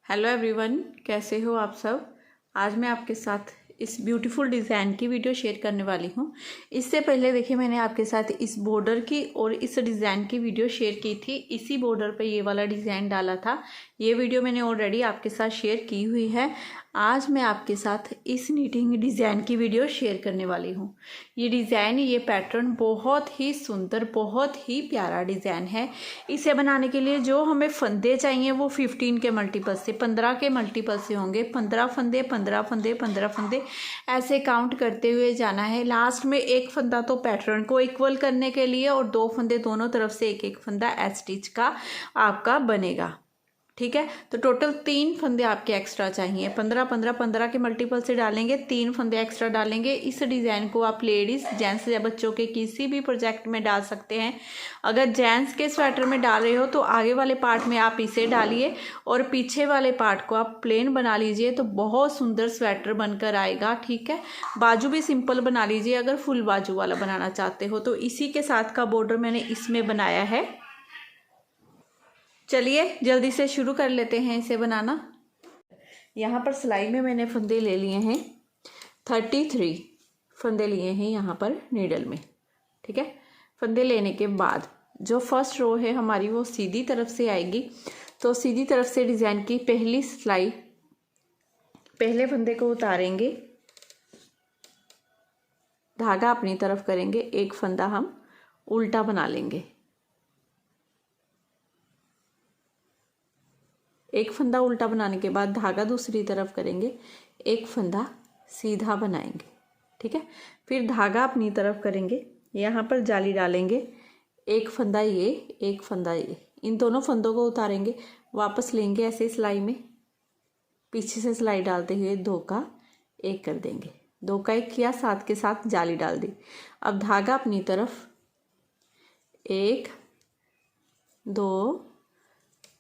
Hello everyone, कैसे हो आप सब। आज मैं आपके साथ इस ब्यूटीफुल डिज़ाइन की वीडियो शेयर करने वाली हूँ। इससे पहले देखिए, मैंने आपके साथ इस बॉर्डर की और इस डिज़ाइन की वीडियो शेयर की थी। इसी बॉर्डर पे ये वाला डिज़ाइन डाला था। ये वीडियो मैंने ऑलरेडी आपके साथ शेयर की हुई है। आज मैं आपके साथ इस नीटिंग डिज़ाइन की वीडियो शेयर करने वाली हूँ। ये डिज़ाइन, ये पैटर्न बहुत ही सुंदर, बहुत ही प्यारा डिज़ाइन है। इसे बनाने के लिए जो हमें फंदे चाहिए वो 15 के मल्टीपल से, 15 के मल्टीपल से होंगे। 15 फंदे, 15 फंदे, 15 फंदे, ऐसे काउंट करते हुए जाना है। लास्ट में एक फंदा तो पैटर्न को इक्वल करने के लिए और 2 फंदे दोनों तरफ से एक एक फंदा एच स्टिच का आपका बनेगा। ठीक है, तो टोटल 3 फंदे आपके एक्स्ट्रा चाहिए। 15 15 15 के मल्टीपल से डालेंगे, 3 फंदे एक्स्ट्रा डालेंगे। इस डिज़ाइन को आप लेडीज़, जेंट्स या बच्चों के किसी भी प्रोजेक्ट में डाल सकते हैं। अगर जेंट्स के स्वेटर में डाल रहे हो तो आगे वाले पार्ट में आप इसे डालिए और पीछे वाले पार्ट को आप प्लेन बना लीजिए, तो बहुत सुंदर स्वेटर बनकर आएगा। ठीक है, बाजू भी सिंपल बना लीजिए अगर फुल बाजू वाला बनाना चाहते हो। तो इसी के साथ का बॉर्डर मैंने इसमें बनाया है। चलिए जल्दी से शुरू कर लेते हैं इसे बनाना। यहाँ पर सिलाई में मैंने फंदे ले लिए हैं, 33 फंदे लिए हैं यहाँ पर नीडल में। ठीक है, फंदे लेने के बाद जो फर्स्ट रो है हमारी वो सीधी तरफ से आएगी। तो सीधी तरफ से डिज़ाइन की पहली सिलाई, पहले फंदे को उतारेंगे, धागा अपनी तरफ करेंगे, एक फंदा हम उल्टा बना लेंगे, एक फंदा उल्टा बनाने के बाद धागा दूसरी तरफ करेंगे, एक फंदा सीधा बनाएंगे। ठीक है, फिर धागा अपनी तरफ करेंगे, यहाँ पर जाली डालेंगे, एक फंदा ये, एक फंदा ये, इन दोनों फंदों को उतारेंगे, वापस लेंगे ऐसे सिलाई में, पीछे से सिलाई डालते हुए 2 का 1 कर देंगे। 2 का 1 किया, साथ के साथ जाली डाल दी। अब धागा अपनी तरफ 1 2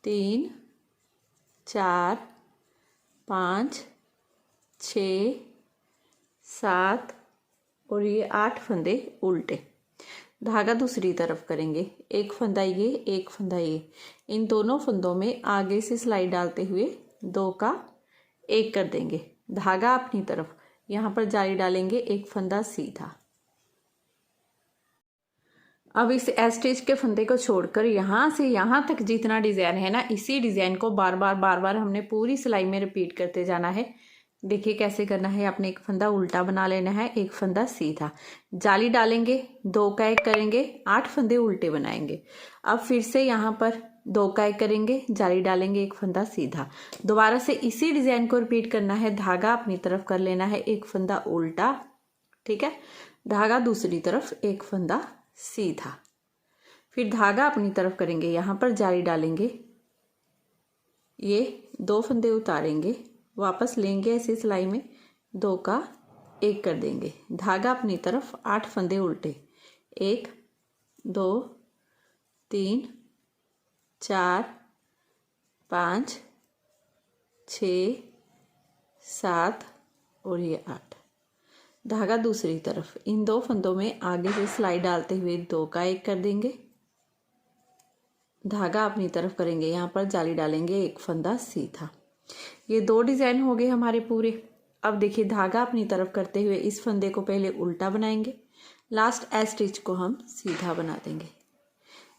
3 4 5 6 7 और ये 8 फंदे उल्टे। धागा दूसरी तरफ करेंगे, एक फंदा ये, एक फंदा ये, इन दोनों फंदों में आगे से सिलाई डालते हुए 2 का 1 कर देंगे। धागा अपनी तरफ, यहाँ पर जाली डालेंगे, एक फंदा सीधा। अब इस एच स्टिच के फंदे को छोड़कर यहाँ से यहाँ तक जितना डिज़ाइन है ना, इसी डिज़ाइन को बार बार हमने पूरी सिलाई में रिपीट करते जाना है। देखिए कैसे करना है। आपने एक फंदा उल्टा बना लेना है, एक फंदा सीधा, जाली डालेंगे, 2 का 1 करेंगे, 8 फंदे उल्टे बनाएंगे। अब फिर से यहाँ पर 2 का 1 करेंगे, जाली डालेंगे, एक फंदा सीधा। दोबारा से इसी डिज़ाइन को रिपीट करना है। धागा अपनी तरफ कर लेना है, एक फंदा उल्टा। ठीक है, धागा दूसरी तरफ, एक फंदा सीधा, फिर धागा अपनी तरफ करेंगे, यहाँ पर जाली डालेंगे, ये 2 फंदे उतारेंगे, वापस लेंगे ऐसे सिलाई में, 2 का 1 कर देंगे। धागा अपनी तरफ, 8 फंदे उल्टे, 1 2 3 4 5 6 7 और ये 8। धागा दूसरी तरफ, इन 2 फंदों में आगे से सिलाई डालते हुए 2 का 1 कर देंगे। धागा अपनी तरफ करेंगे, यहाँ पर जाली डालेंगे, एक फंदा सीधा। ये 2 डिज़ाइन हो गए हमारे पूरे। अब देखिए, धागा अपनी तरफ करते हुए इस फंदे को पहले उल्टा बनाएंगे, लास्ट एच स्टिच को हम सीधा बना देंगे।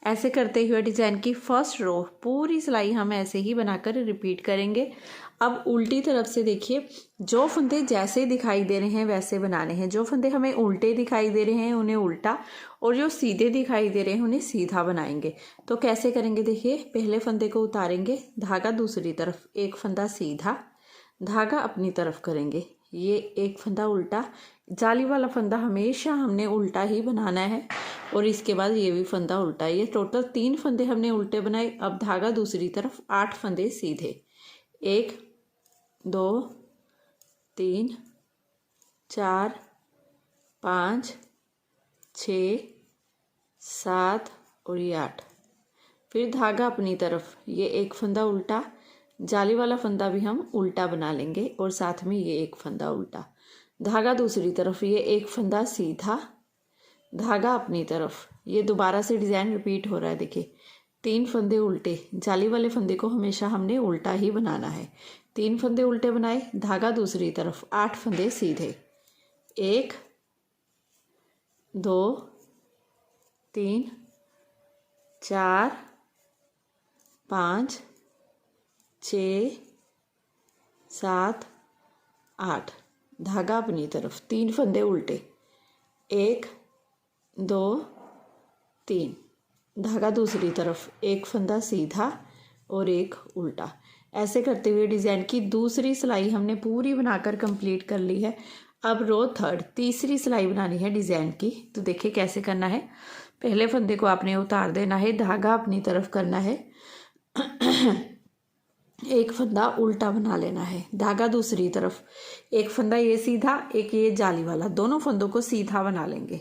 ऐसे करते हुए डिज़ाइन की फर्स्ट रो पूरी सिलाई हम ऐसे ही बनाकर रिपीट करेंगे। अब उल्टी तरफ से देखिए, जो फंदे जैसे दिखाई दे रहे हैं वैसे बनाने हैं। जो फंदे हमें उल्टे दिखाई दे रहे हैं उन्हें उल्टा, और जो सीधे दिखाई दे रहे हैं उन्हें सीधा बनाएंगे। तो कैसे करेंगे देखिए, पहले फंदे को उतारेंगे, धागा दूसरी तरफ, एक फंदा सीधा, धागा अपनी तरफ करेंगे, ये एक फंदा उल्टा, जाली वाला फंदा हमेशा हमने उल्टा ही बनाना है, और इसके बाद ये भी फंदा उल्टा। ये टोटल 3 फंदे हमने उल्टे बनाए। अब धागा दूसरी तरफ, 8 फंदे सीधे, 1 2 3 4 5 6 7 और ये 8। फिर धागा अपनी तरफ, ये एक फंदा उल्टा, जाली वाला फंदा भी हम उल्टा बना लेंगे, और साथ में ये एक फंदा उल्टा। धागा दूसरी तरफ, ये एक फंदा सीधा, धागा अपनी तरफ। ये दोबारा से डिज़ाइन रिपीट हो रहा है, देखिए 3 फंदे उल्टे, जाली वाले फंदे को हमेशा हमने उल्टा ही बनाना है। 3 फंदे उल्टे बनाए, धागा दूसरी तरफ, 8 फंदे सीधे, 1 2 3 4 5 6 7 8, धागा अपनी तरफ, 3 फंदे उल्टे, 1 2 3, धागा दूसरी तरफ, 1 फंदा सीधा और 1 उल्टा। ऐसे करते हुए डिज़ाइन की दूसरी सिलाई हमने पूरी बनाकर कंप्लीट कर ली है। अब रो थर्ड, तीसरी सिलाई बनानी है डिज़ाइन की। तो देखिए कैसे करना है। पहले फंदे को आपने उतार देना है, धागा अपनी तरफ करना है, एक फंदा उल्टा बना लेना है, धागा दूसरी तरफ, एक फंदा ये सीधा, एक ये जाली वाला, दोनों फंदों को सीधा बना लेंगे।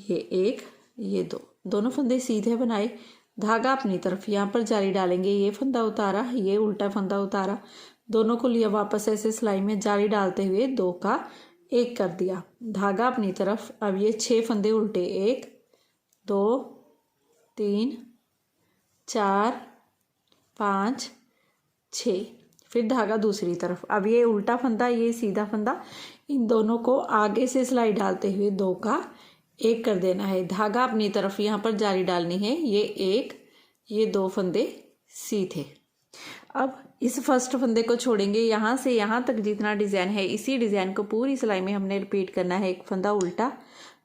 ये एक, ये दो, दोनों फंदे सीधे बनाए, धागा अपनी तरफ, यहाँ पर जाली डालेंगे, ये फंदा उतारा, ये उल्टा फंदा उतारा, दोनों को लिया वापस ऐसे सिलाई में, जाली डालते हुए 2 का 1 कर दिया, धागा अपनी तरफ। अब ये 6 फंदे उल्टे, 1 2 3 4 5 6, फिर धागा दूसरी तरफ। अब ये उल्टा फंदा, ये सीधा फंदा, इन दोनों को आगे से सिलाई डालते हुए 2 का 1 कर देना है, धागा अपनी तरफ, यहाँ पर जाली डालनी है, ये 1, ये 2 फंदे सीधे। अब इस फर्स्ट फंदे को छोड़ेंगे, यहाँ से यहाँ तक जितना डिज़ाइन है इसी डिज़ाइन को पूरी सिलाई में हमने रिपीट करना है। 1 फंदा उल्टा,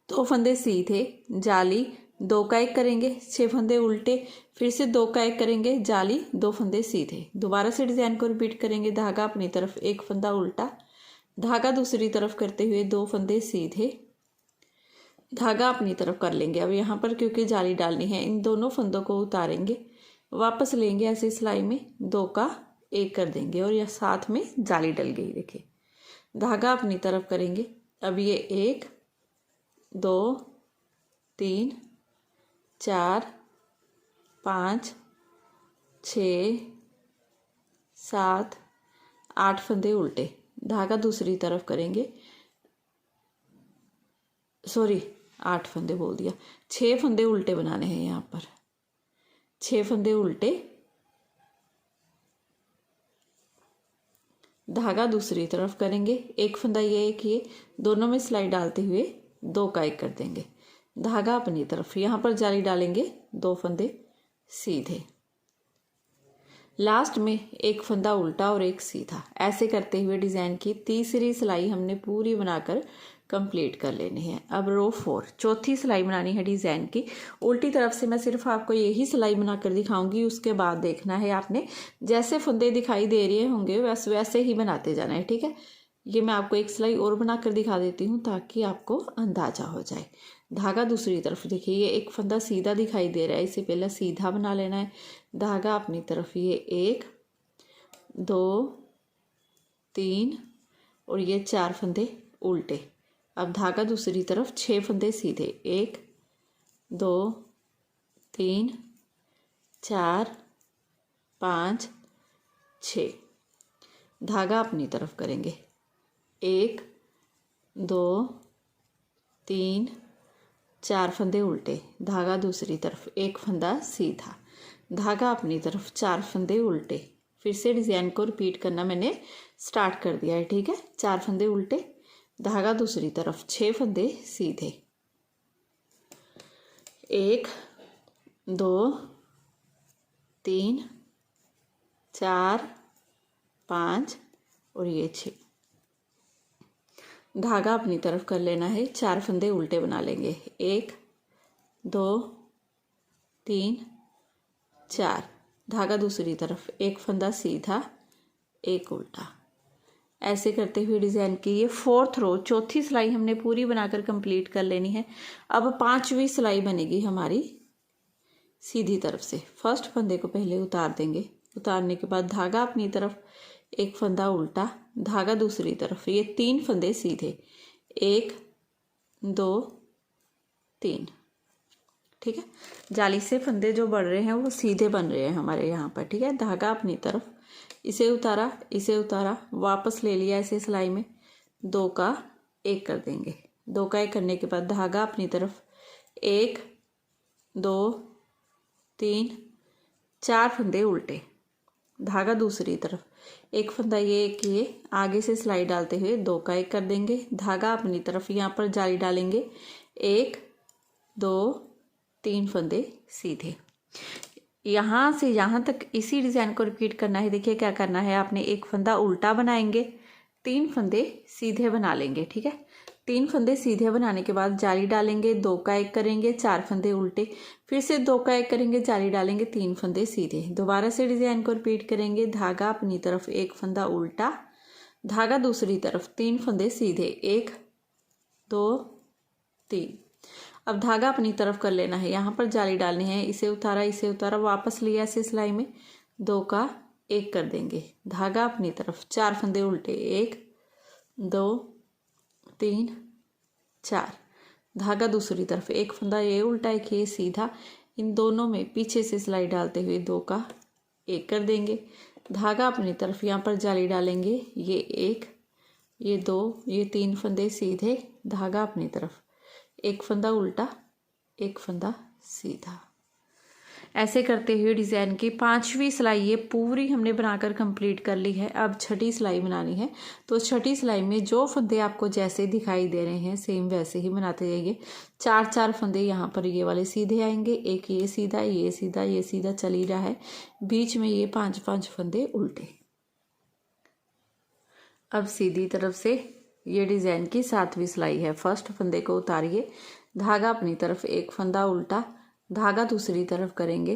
2 फंदे सीधे, जाली, 2 का 1 करेंगे, 6 फंदे उल्टे, फिर से 2 का 1 करेंगे, जाली, 2 फंदे सीधे, दोबारा से डिज़ाइन को रिपीट करेंगे, धागा अपनी तरफ, 1 फंदा उल्टा, धागा दूसरी तरफ करते हुए 2 फंदे सीधे, धागा अपनी तरफ कर लेंगे। अब यहाँ पर क्योंकि जाली डालनी है, इन दोनों फंदों को उतारेंगे, वापस लेंगे ऐसे सिलाई में, 2 का 1 कर देंगे और यह साथ में जाली डल गई। देखिए धागा अपनी तरफ करेंगे। अब ये 1 2 3 4 5 6 7 8 फंदे उल्टे, धागा दूसरी तरफ करेंगे, 8 फंदे बोल दिया, 6 फंदे उल्टे बनाने हैं। यहाँ पर 6 फंदे उल्टे, धागा दूसरी तरफ करेंगे, 1 फंदा ये, 1 ये, दोनों में सिलाई डालते हुए 2 का 1 कर देंगे, धागा अपनी तरफ, यहाँ पर जाली डालेंगे, 2 फंदे सीधे, लास्ट में 1 फंदा उल्टा और 1 सीधा। ऐसे करते हुए डिज़ाइन की तीसरी सिलाई हमने पूरी बनाकर कंप्लीट कर लेनी है। अब रो 4, चौथी सिलाई बनानी है डिज़ाइन की। उल्टी तरफ से मैं सिर्फ आपको यही सिलाई बनाकर दिखाऊंगी, उसके बाद देखना है आपने जैसे फंदे दिखाई दे रहे होंगे वैसे ही बनाते जाना है, ठीक है। ये मैं आपको एक सिलाई और बनाकर दिखा देती हूँ ताकि आपको अंदाज़ा हो जाए। धागा दूसरी तरफ, देखिए ये 1 फंदा सीधा दिखाई दे रहा है, इसे पहले सीधा बना लेना है, धागा अपनी तरफ, ये 1 2 3 और ये 4 फंदे उल्टे। अब धागा दूसरी तरफ, 6 फंदे सीधे, 1 2 3 4 5 6, धागा अपनी तरफ करेंगे, 1 2 3 4 फंदे उल्टे, धागा दूसरी तरफ, 1 फंदा सीधा, धागा अपनी तरफ, 4 फंदे उल्टे। फिर से डिज़ाइन को रिपीट करना मैंने स्टार्ट कर दिया है, ठीक है। 4 फंदे उल्टे, धागा दूसरी तरफ, 6 फंदे सीधे, 1 2 3 4 5 और ये 6, धागा अपनी तरफ कर लेना है, 4 फंदे उल्टे बना लेंगे, 1 2 3 4, धागा दूसरी तरफ, 1 फंदा सीधा, 1 उल्टा। ऐसे करते हुए डिज़ाइन की ये 4th रो, चौथी सिलाई हमने पूरी बनाकर कंप्लीट कर लेनी है। अब 5वीं सिलाई बनेगी हमारी सीधी तरफ से। फर्स्ट फंदे को पहले उतार देंगे, उतारने के बाद धागा अपनी तरफ, 1 फंदा उल्टा, धागा दूसरी तरफ, ये 3 फंदे सीधे, 1 2 3, ठीक है। जाली से फंदे जो बढ़ रहे हैं वो सीधे बन रहे हैं हमारे यहाँ पर, ठीक है। धागा अपनी तरफ, इसे उतारा, वापस ले लिया ऐसे सिलाई में, 2 का 1 कर देंगे, 2 का 1 करने के बाद धागा अपनी तरफ 1 2 3 4 फंदे उल्टे, धागा दूसरी तरफ, एक फंदा ये एक ये, आगे से सिलाई डालते हुए 2 का 1 कर देंगे, धागा अपनी तरफ यहाँ पर जाली डालेंगे, 1 2 3 फंदे सीधे। यहाँ से यहाँ तक इसी डिज़ाइन को रिपीट करना है। देखिए क्या करना है, आपने एक फंदा उल्टा बनाएंगे, 3 फंदे सीधे बना लेंगे। ठीक है, 3 फंदे सीधे बनाने के बाद जाली डालेंगे, 2 का 1 करेंगे, 4 फंदे उल्टे, फिर से 2 का 1 करेंगे, जाली डालेंगे, 3 फंदे सीधे। दोबारा से डिज़ाइन को रिपीट करेंगे, धागा अपनी तरफ 1 फंदा उल्टा, धागा दूसरी तरफ, 3 फंदे सीधे, 1 2 3। अब धागा अपनी तरफ कर लेना है, यहाँ पर जाली डालनी है, इसे उतारा, वापस लिया ऐसे सिलाई में, 2 का 1 कर देंगे, धागा अपनी तरफ, 4 फंदे उल्टे, 1 2 3 4, धागा दूसरी तरफ, एक फंदा ये उल्टा एक ये सीधा, इन दोनों में पीछे से सिलाई डालते हुए 2 का 1 कर देंगे, धागा अपनी तरफ, यहाँ पर जाली डालेंगे, ये 1 ये 2 ये 3 फंदे सीधे, धागा अपनी तरफ, एक फंदा उल्टा, एक फंदा सीधा। ऐसे करते हुए डिज़ाइन की 5वीं सिलाई ये पूरी हमने बनाकर कंप्लीट कर ली है। अब 6ठी सिलाई बनानी है, तो 6ठी सिलाई में जो फंदे आपको जैसे दिखाई दे रहे हैं सेम वैसे ही बनाते जाइए। 4 फंदे यहाँ पर ये वाले सीधे आएंगे, एक ये सीधा ये सीधा ये सीधा चल ही रहा है, बीच में ये 5 फंदे उल्टे। अब सीधी तरफ से ये डिज़ाइन की 7वीं सिलाई है। फर्स्ट फंदे को उतारिए, धागा अपनी तरफ, एक फंदा उल्टा, धागा दूसरी तरफ करेंगे,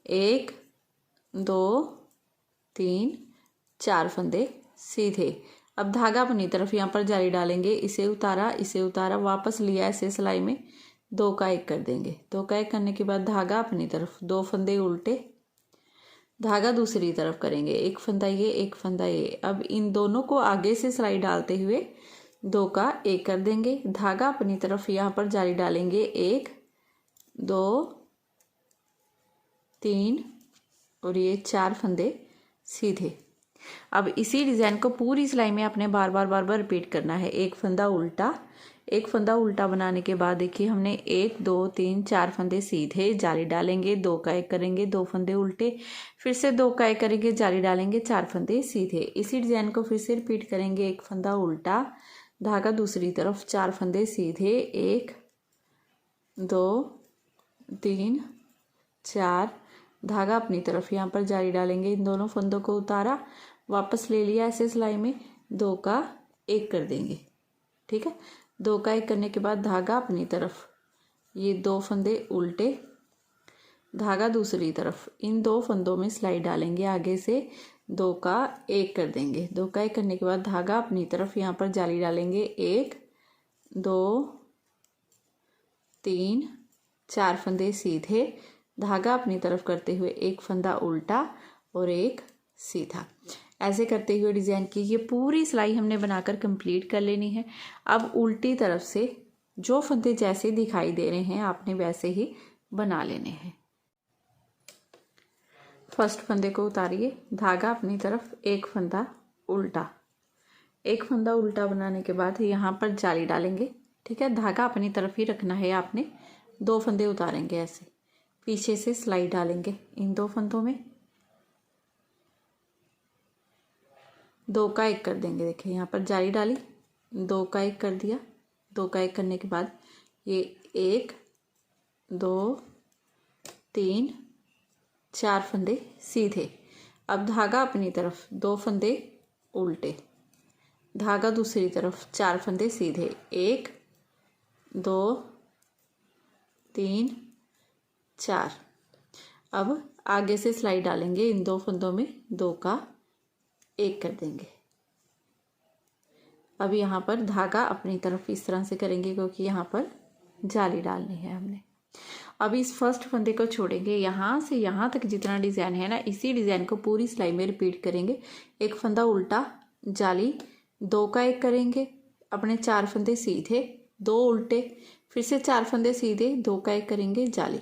1 2 3 4 फंदे सीधे। अब धागा अपनी तरफ, यहाँ पर जाली डालेंगे, इसे उतारा, वापस लिया ऐसे सिलाई में, 2 का 1 कर देंगे, 2 का 1 करने के बाद धागा अपनी तरफ, 2 फंदे उल्टे, धागा दूसरी तरफ करेंगे, एक फंदा ये एक फंदा ये। अब इन दोनों को आगे से सिलाई डालते हुए 2 का 1 कर देंगे, धागा अपनी तरफ, यहाँ पर जाली डालेंगे, 1 2 3 और ये 4 फंदे सीधे। अब इसी डिज़ाइन को पूरी सिलाई में आपने बार बार रिपीट करना है। एक फंदा उल्टा बनाने के बाद देखिए हमने 1 2 3 4 फंदे सीधे, जाली डालेंगे, 2 का 1 करेंगे, 2 फंदे उल्टे, फिर से 2 का 1 करेंगे, जाली डालेंगे, 4 फंदे सीधे। इसी डिज़ाइन को फिर से रिपीट करेंगे, एक फंदा उल्टा, धागा दूसरी तरफ, 4 फंदे सीधे, 1 2 3 4, धागा अपनी तरफ, यहाँ पर जाली डालेंगे, इन दोनों फंदों को उतारा, वापस ले लिया ऐसे सिलाई में, 2 का 1 कर देंगे। ठीक है, 2 का 1 करने के बाद धागा अपनी तरफ, ये 2 फंदे उल्टे, धागा दूसरी तरफ, इन 2 फंदों में सिलाई डालेंगे, आगे से 2 का 1 कर देंगे, 2 का 1 करने के बाद धागा अपनी तरफ, यहाँ पर जाली डालेंगे, 1 2 3 4 फंदे सीधे, धागा अपनी तरफ करते हुए एक फंदा उल्टा और एक सीधा। ऐसे करते हुए डिज़ाइन की ये पूरी सिलाई हमने बनाकर कंप्लीट कर लेनी है। अब उल्टी तरफ से जो फंदे जैसे दिखाई दे रहे हैं आपने वैसे ही बना लेने हैं। फर्स्ट फंदे को उतारिए, धागा अपनी तरफ, एक फंदा उल्टा बनाने के बाद यहाँ पर जाली डालेंगे। ठीक है, धागा अपनी तरफ ही रखना है आपने, 2 फंदे उतारेंगे, ऐसे पीछे से सिलाई डालेंगे, इन 2 फंदों में 2 का 1 कर देंगे। देखिए यहाँ पर जाली डाली, 2 का 1 कर दिया, 2 का 1 करने के बाद ये 1 2 3 4 फंदे सीधे। अब धागा अपनी तरफ, 2 फंदे उल्टे, धागा दूसरी तरफ, 4 फंदे सीधे, 1 2 3 4। अब आगे से सिलाई डालेंगे, इन 2 फंदों में 2 का 1 कर देंगे। अब यहाँ पर धागा अपनी तरफ इस तरह से करेंगे क्योंकि यहाँ पर जाली डालनी है हमने। अब इस फर्स्ट फंदे को छोड़ेंगे, यहाँ से यहाँ तक जितना डिज़ाइन है ना, इसी डिज़ाइन को पूरी सिलाई में रिपीट करेंगे। एक फंदा उल्टा, जाली, 2 का 1 करेंगे, अपने 4 फंदे सीधे, 2 उल्टे, फिर से 4 फंदे सीधे, 2 का 1 करेंगे, जाली।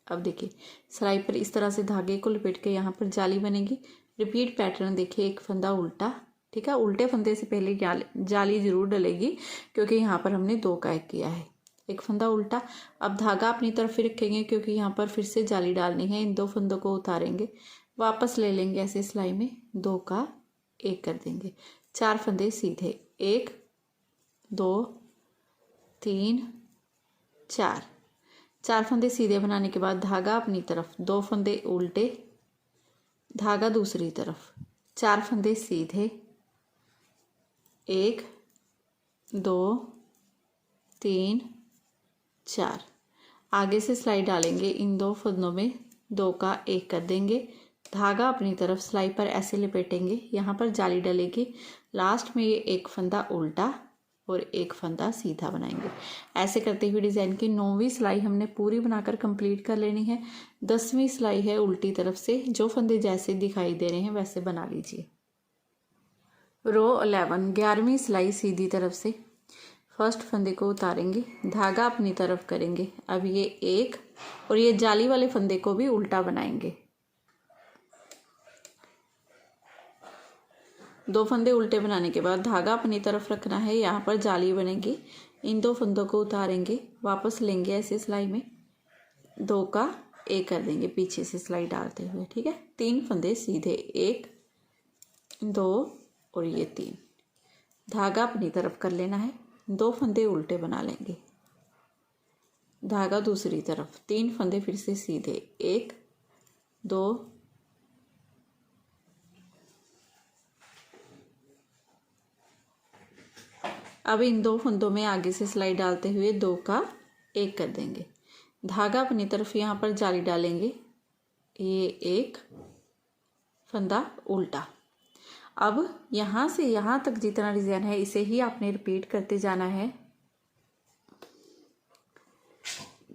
अब देखिए सिलाई पर इस तरह से धागे को लपेट के यहाँ पर जाली बनेगी। रिपीट पैटर्न देखिए, एक फंदा उल्टा, ठीक है। उल्टे फंदे से पहले जाली ज़रूर डलेगी क्योंकि यहाँ पर हमने 2 का 1 किया है। एक फंदा उल्टा। अब धागा अपनी तरफ ही रखेंगे क्योंकि यहाँ पर फिर से जाली डालनी है। इन 2 फंदों को उतारेंगे, वापस ले लेंगे ऐसे सिलाई में, 2 का 1 कर देंगे। 4 फंदे सीधे, 1 2 3 4। 4 फंदे सीधे बनाने के बाद धागा अपनी तरफ, 2 फंदे उल्टे, धागा दूसरी तरफ, 4 फंदे सीधे, 1 2 3 4। आगे से सिलाई डालेंगे, इन 2 फंदों में 2 का 1 कर देंगे। धागा अपनी तरफ सिलाई पर ऐसे लपेटेंगे, यहाँ पर जाली डलेगी। लास्ट में ये 1 फंदा उल्टा और 1 फंदा सीधा बनाएंगे। ऐसे करते हुए डिज़ाइन की 9वीं सिलाई हमने पूरी बनाकर कंप्लीट कर लेनी है। 10वीं सिलाई है उल्टी तरफ से, जो फंदे जैसे दिखाई दे रहे हैं वैसे बना लीजिए। रो 11, 11वीं सिलाई सीधी तरफ से फर्स्ट फंदे को उतारेंगे, धागा अपनी तरफ करेंगे। अब ये 1 और ये जाली वाले फंदे को भी उल्टा बनाएंगे। 2 फंदे उल्टे बनाने के बाद धागा अपनी तरफ रखना है, यहाँ पर जाली बनेगी। इन 2 फंदों को उतारेंगे, वापस लेंगे ऐसे सिलाई में, 2 का 1 कर देंगे पीछे से सिलाई डालते हुए। ठीक है। 3 फंदे सीधे, 1 2 और ये 3। धागा अपनी तरफ कर लेना है, 2 फंदे उल्टे बना लेंगे, धागा दूसरी तरफ, 3 फंदे फिर से सीधे, 1 2 अब इन 2 फंदों में आगे से सिलाई डालते हुए 2 का 1 कर देंगे। धागा अपनी तरफ यहाँ पर जाली डालेंगे, ये 1 फंदा उल्टा। अब यहाँ से यहाँ तक जितना डिज़ाइन है इसे ही आपने रिपीट करते जाना है।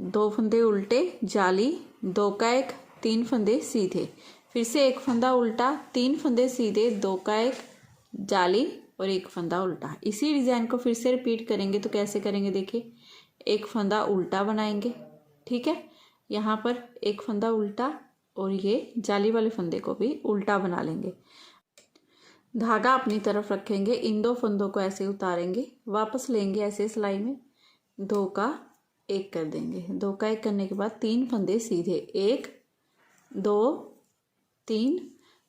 2 फंदे उल्टे, जाली, 2 का 1, 3 फंदे सीधे, फिर से 1 फंदा उल्टा, 3 फंदे सीधे, 2 का 1, जाली और 1 फंदा उल्टा। इसी डिज़ाइन को फिर से रिपीट करेंगे तो कैसे करेंगे देखिए, 1 फंदा उल्टा बनाएंगे। ठीक है। यहाँ पर 1 फंदा उल्टा और ये जाली वाले फंदे को भी उल्टा बना लेंगे। धागा अपनी तरफ रखेंगे, इन 2 फंदों को ऐसे उतारेंगे, वापस लेंगे ऐसे सिलाई में, 2 का 1 कर देंगे। 2 का 1 करने के बाद 3 फंदे सीधे, 1 2 3,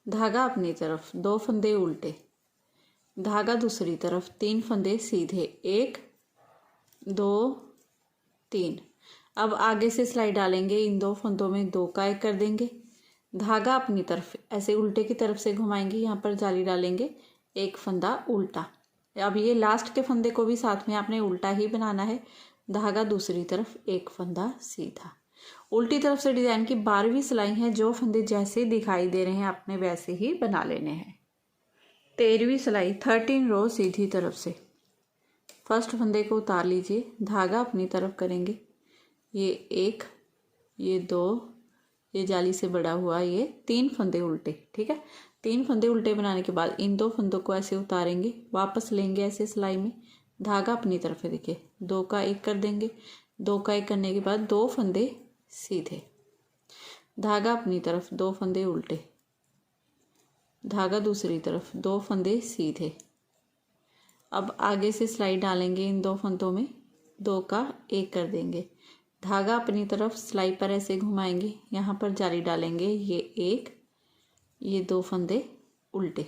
धागा अपनी तरफ, 2 फंदे उल्टे, धागा दूसरी तरफ, 3 फंदे सीधे, 1 2 3। अब आगे से सिलाई डालेंगे, इन 2 फंदों में 2 का 1 कर देंगे। धागा अपनी तरफ ऐसे उल्टे की तरफ से घुमाएंगे, यहाँ पर जाली डालेंगे, 1 फंदा उल्टा। अब ये लास्ट के फंदे को भी साथ में आपने उल्टा ही बनाना है, धागा दूसरी तरफ, 1 फंदा सीधा। उल्टी तरफ से डिज़ाइन की 12वीं सिलाई है, जो फंदे जैसे दिखाई दे रहे हैं आपने वैसे ही बना लेने हैं। 13वीं सिलाई 13 रो सीधी तरफ से फर्स्ट फंदे को उतार लीजिए, धागा अपनी तरफ करेंगे, ये 1 ये 2, ये जाली से बड़ा हुआ ये 3 फंदे उल्टे। ठीक है। 3 फंदे उल्टे बनाने के बाद इन 2 फंदों को ऐसे उतारेंगे, वापस लेंगे ऐसे सिलाई में, धागा अपनी तरफ है, देखिए 2 का 1 कर देंगे। 2 का 1 करने के बाद 2 फंदे सीधे, धागा अपनी तरफ, 2 फंदे उल्टे, धागा दूसरी तरफ, 2 फंदे सीधे। अब आगे से सिलाई डालेंगे, इन 2 फंदों में 2 का 1 कर देंगे, धागा अपनी तरफ सिलाई पर ऐसे घुमाएंगे, यहाँ पर जाली डालेंगे, ये 1 ये 2 फंदे उल्टे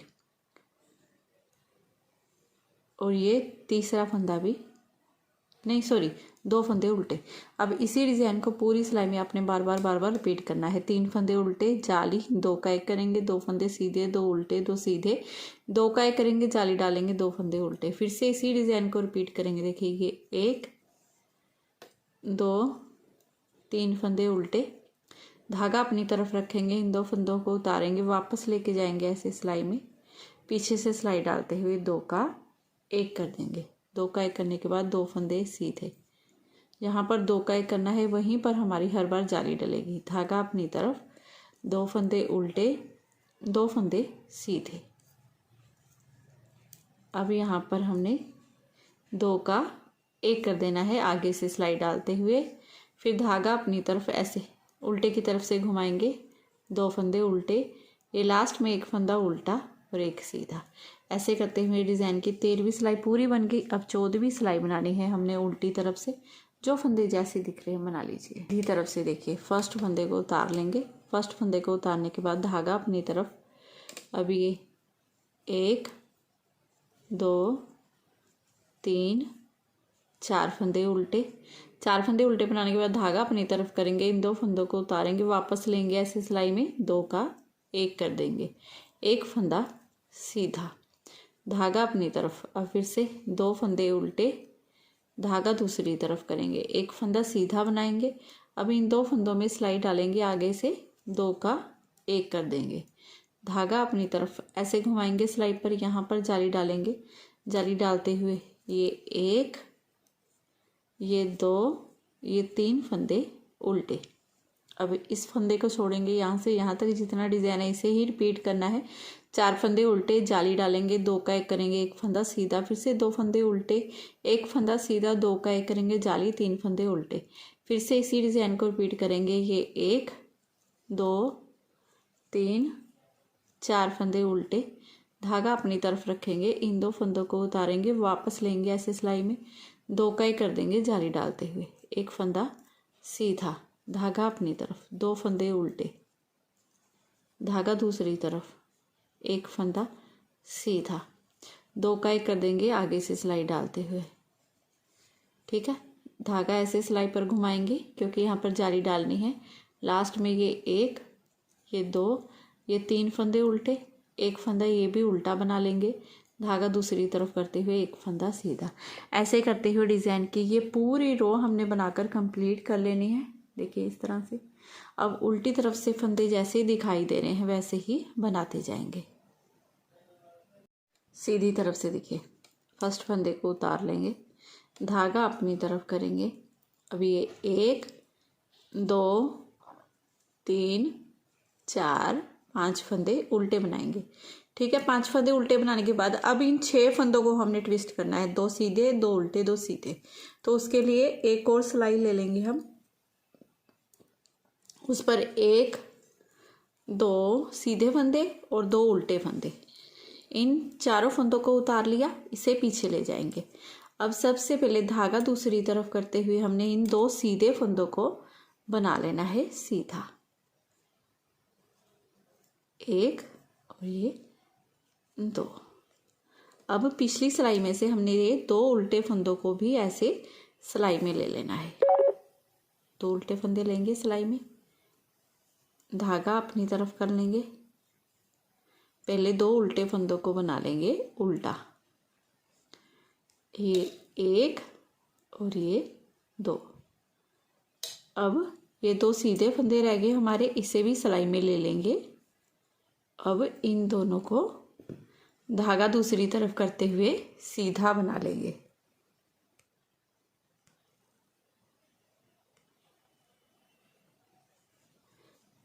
और ये तीसरा फंदा भी नहीं, सॉरी 2 फंदे उल्टे। अब इसी डिज़ाइन को पूरी सिलाई में आपने बार बार रिपीट करना है। 3 फंदे उल्टे, जाली, 2 का 1 करेंगे, 2 फंदे सीधे, 2 उल्टे 2 सीधे, 2 का 1 करेंगे, जाली डालेंगे, 2 फंदे उल्टे, फिर से इसी डिज़ाइन को रिपीट करेंगे। देखिए ये 1 2 3 फंदे उल्टे, धागा अपनी तरफ रखेंगे, इन 2 फंदों को उतारेंगे, वापस लेके जाएंगे ऐसे सिलाई में, पीछे से सिलाई डालते हुए 2 का 1 कर देंगे। 2 का 1 करने के बाद 2 फंदे सीधे, यहाँ पर 2 का 1 करना है, वहीं पर हमारी हर बार जाली डलेगी। धागा अपनी तरफ, 2 फंदे उल्टे, 2 फंदे सीधे। अब यहाँ पर हमने 2 का 1 कर देना है आगे से सिलाई डालते हुए, फिर धागा अपनी तरफ ऐसे उल्टे की तरफ से घुमाएंगे, 2 फंदे उल्टे, ये लास्ट में 1 फंदा उल्टा और 1 सीधा। ऐसे करते हुए डिज़ाइन की 13वीं सिलाई पूरी बन गई। अब 14वीं सिलाई बनानी है हमने उल्टी तरफ से। जो फंदे जैसे दिख रहे हैं बना लीजिए। सीधी तरफ से देखिए फर्स्ट फंदे को उतार लेंगे। फर्स्ट फंदे को उतारने के बाद धागा अपनी तरफ, अब ये 1 2 3 4 फंदे उल्टे, 4 फंदे उल्टे बनाने के बाद धागा अपनी तरफ करेंगे, इन 2 फंदों को उतारेंगे, वापस लेंगे ऐसे सिलाई में, 2 का 1 कर देंगे, 1 फंदा सीधा, धागा अपनी तरफ। अब फिर से 2 फंदे उल्टे, धागा दूसरी तरफ करेंगे, 1 फंदा सीधा बनाएंगे। अब इन 2 फंदों में सिलाई डालेंगे, आगे से 2 का 1 कर देंगे, धागा अपनी तरफ ऐसे घुमाएंगे सिलाई पर, यहाँ पर जाली डालेंगे। जाली डालते हुए ये 1, ये 2, ये 3 फंदे उल्टे। अब इस फंदे को छोड़ेंगे, यहाँ से यहाँ तक जितना डिज़ाइन है इसे ही रिपीट करना है। 4 फंदे उल्टे, जाली डालेंगे, 2 का 1 करेंगे, 1 फंदा सीधा, फिर से 2 फंदे उल्टे, 1 फंदा सीधा, 2 का 1 करेंगे, जाली, 3 फंदे उल्टे। फिर से इसी डिज़ाइन को रिपीट करेंगे। ये 1 2 3 4 फंदे उल्टे, धागा अपनी तरफ रखेंगे, इन 2 फंदों को उतारेंगे, वापस लेंगे ऐसे सिलाई में, 2 का 1 कर देंगे जाली डालते हुए, 1 फंदा सीधा, धागा अपनी तरफ, 2 फंदे उल्टे, धागा दूसरी तरफ, 1 फंदा सीधा, 2 का 1 कर देंगे आगे से सिलाई डालते हुए। ठीक है, धागा ऐसे सिलाई पर घुमाएंगे क्योंकि यहाँ पर जाली डालनी है। लास्ट में ये 1, ये 2, ये 3 फंदे उल्टे, 1 फंदा ये भी उल्टा बना लेंगे, धागा दूसरी तरफ करते हुए 1 फंदा सीधा। ऐसे करते हुए डिज़ाइन की ये पूरी रो हमने बनाकर कंप्लीट कर लेनी है। देखिए इस तरह से। अब उल्टी तरफ से फंदे जैसे दिखाई दे रहे हैं वैसे ही बनाते जाएंगे। सीधी तरफ से देखिए, फर्स्ट फंदे को उतार लेंगे, धागा अपनी तरफ करेंगे। अब ये 1 2 3 4 5 फंदे उल्टे बनाएंगे। ठीक है, 5 फंदे उल्टे बनाने के बाद अब इन 6 फंदों को हमने ट्विस्ट करना है, 2 सीधे 2 उल्टे 2 सीधे। तो उसके लिए एक और सिलाई ले लेंगे हम, उस पर 1 2 सीधे फंदे और 2 उल्टे फंदे, इन चारों फंदों को उतार लिया, इसे पीछे ले जाएंगे। अब सबसे पहले धागा दूसरी तरफ करते हुए हमने इन 2 सीधे फंदों को बना लेना है सीधा, 1 और ये 2। अब पिछली सिलाई में से हमने ये 2 उल्टे फंदों को भी ऐसे सिलाई में ले लेना है। 2 उल्टे फंदे लेंगे सिलाई में, धागा अपनी तरफ कर लेंगे, पहले 2 उल्टे फंदों को बना लेंगे उल्टा, ये 1 और ये 2। अब ये 2 सीधे फंदे रह गए हमारे, इसे भी सिलाई में ले लेंगे। अब इन दोनों को धागा दूसरी तरफ करते हुए सीधा बना लेंगे,